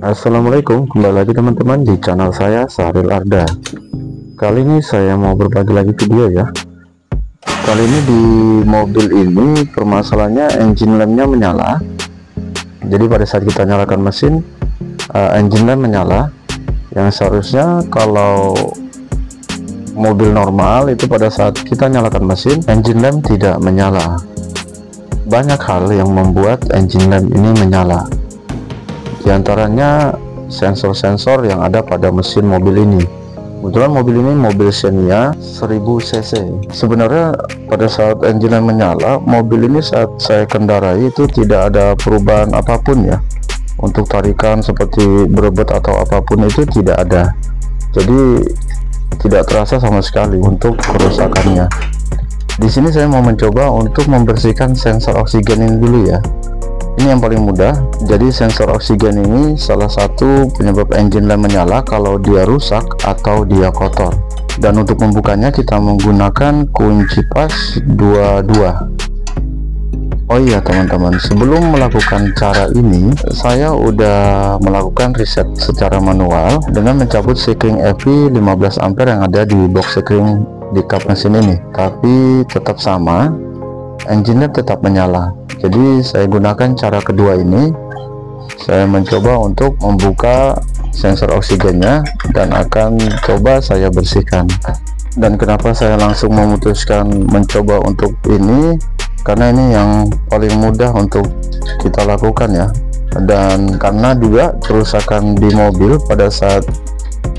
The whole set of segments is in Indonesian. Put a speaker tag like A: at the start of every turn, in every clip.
A: Assalamualaikum, kembali lagi teman-teman di channel saya Sahril Arda. Kali ini saya mau berbagi lagi video ya. Kali ini di mobil ini permasalahannya engine lampnya menyala. Jadi pada saat kita nyalakan mesin, engine lamp menyala. Yang seharusnya kalau mobil normal itu pada saat kita nyalakan mesin, engine lamp tidak menyala. Banyak hal yang membuat engine lamp ini menyala. Di antaranya sensor-sensor yang ada pada mesin mobil ini. Kebetulan mobil ini mobil Xenia 1000 cc. Sebenarnya pada saat engine lamp menyala, mobil ini saat saya kendarai itu tidak ada perubahan apapun ya. Untuk tarikan seperti berebut atau apapun itu tidak ada. Jadi tidak terasa sama sekali untuk kerusakannya. Di sini saya mau mencoba untuk membersihkan sensor oksigen ini dulu ya. Ini yang paling mudah. Jadi sensor oksigen ini salah satu penyebab engine lamp menyala kalau dia rusak atau dia kotor. Dan untuk membukanya kita menggunakan kunci pas 22. Oh iya teman-teman, sebelum melakukan cara ini saya udah melakukan reset secara manual dengan mencabut sekring FI 15 ampere yang ada di box sekring di kap mesin ini. Tapi tetap sama, engine lamp tetap menyala. Jadi saya gunakan cara kedua ini. Saya mencoba untuk membuka sensor oksigennya dan akan coba saya bersihkan. Dan kenapa saya langsung memutuskan mencoba untuk ini, karena ini yang paling mudah untuk kita lakukan ya. Dan karena juga kerusakan di mobil pada saat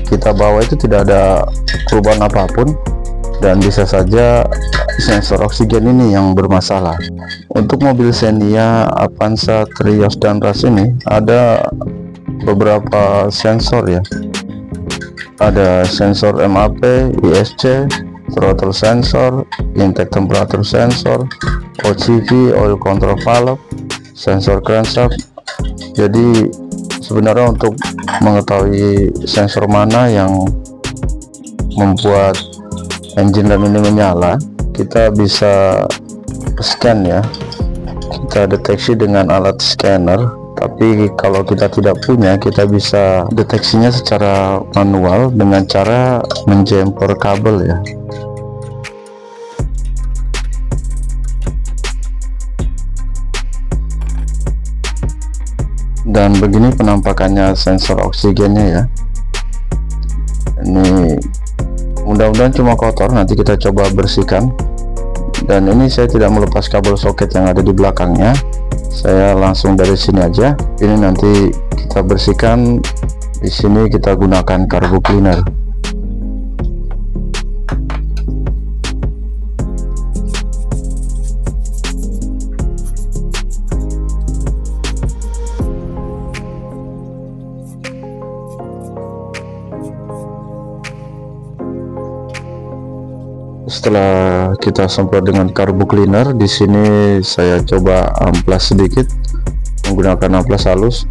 A: kita bawa itu tidak ada perubahan apapun, dan bisa saja sensor oksigen ini yang bermasalah. Untuk mobil Xenia, Avanza, Trios, dan Rush ini ada beberapa sensor ya. Ada sensor MAP, ISC, throttle sensor, intake temperature sensor, OCV, oil control valve, sensor crankshaft. Jadi sebenarnya untuk mengetahui sensor mana yang membuat engine lamp ini menyala, kita bisa scan ya, kita deteksi dengan alat scanner. Tapi kalau kita tidak punya, kita bisa deteksinya secara manual dengan cara menjumper kabel ya. Dan begini penampakannya sensor oksigennya ya. Ini mudah-mudahan cuma kotor, nanti kita coba bersihkan. Dan ini saya tidak melepas kabel soket yang ada di belakangnya, saya langsung dari sini aja. Ini nanti kita bersihkan. Di sini kita gunakan carbo cleaner. Setelah kita semprot dengan carbo cleaner, di sini saya coba amplas sedikit menggunakan amplas halus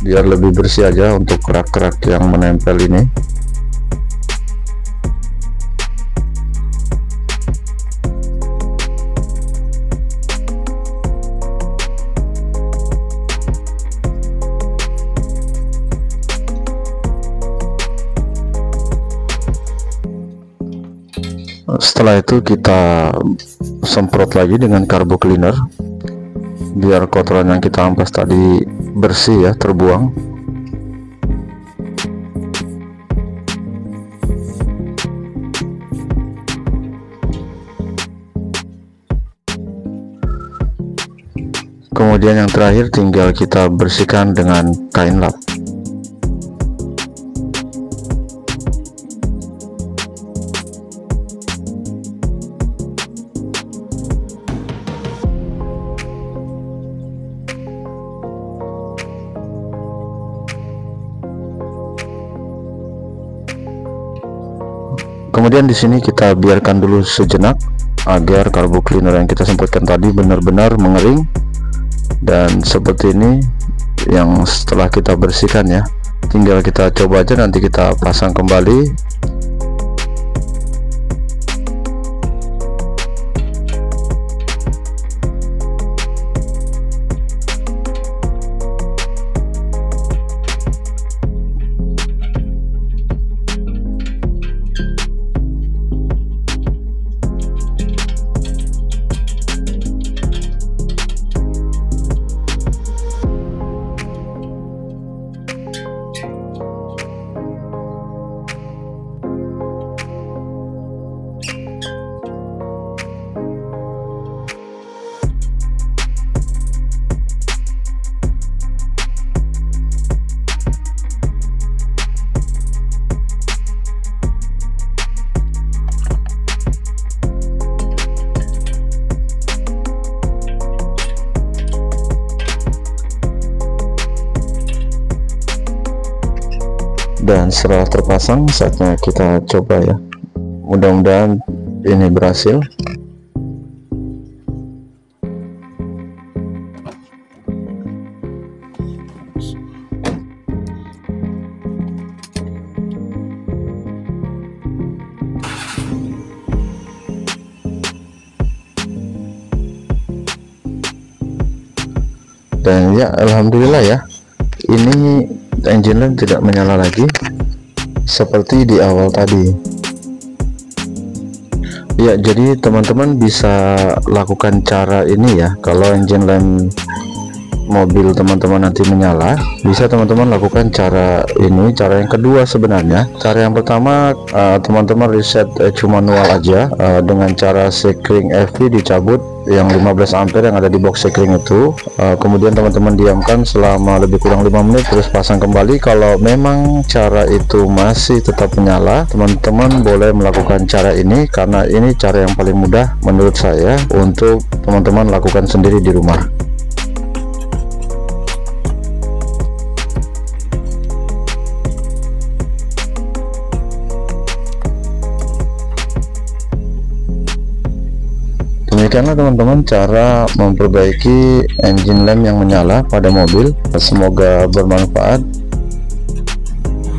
A: biar lebih bersih aja untuk kerak-kerak yang menempel ini. Setelah itu kita semprot lagi dengan carbo cleaner biar kotoran yang kita amplas tadi bersih ya, terbuang. Kemudian yang terakhir tinggal kita bersihkan dengan kain lap. Kemudian di sini kita biarkan dulu sejenak agar carbo cleaner yang kita semprotkan tadi benar-benar mengering. Dan seperti ini yang setelah kita bersihkan ya, tinggal kita coba aja, nanti kita pasang kembali. Dan setelah terpasang, saatnya kita coba ya. Mudah-mudahan ini berhasil. Dan ya, alhamdulillah ya, ini engine lamp tidak menyala lagi seperti di awal tadi. Ya, jadi teman-teman bisa lakukan cara ini ya. Kalau engine lamp mobil teman-teman nanti menyala, bisa teman-teman lakukan cara ini. Cara yang kedua sebenarnya, cara yang pertama teman-teman reset cuma manual aja dengan cara sekring FV dicabut yang 15 ampere yang ada di box sekring itu. Kemudian teman-teman diamkan selama lebih kurang 5 menit, terus pasang kembali. Kalau memang cara itu masih tetap menyala, teman-teman boleh melakukan cara ini, karena ini cara yang paling mudah menurut saya untuk teman-teman lakukan sendiri di rumah. Demikianlah teman-teman cara memperbaiki engine lamp yang menyala pada mobil. Semoga bermanfaat.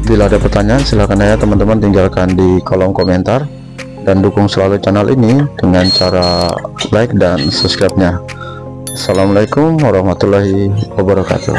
A: Bila ada pertanyaan, silahkan ya teman-teman tinggalkan di kolom komentar, dan dukung selalu channel ini dengan cara like dan subscribe-nya. Assalamualaikum warahmatullahi wabarakatuh.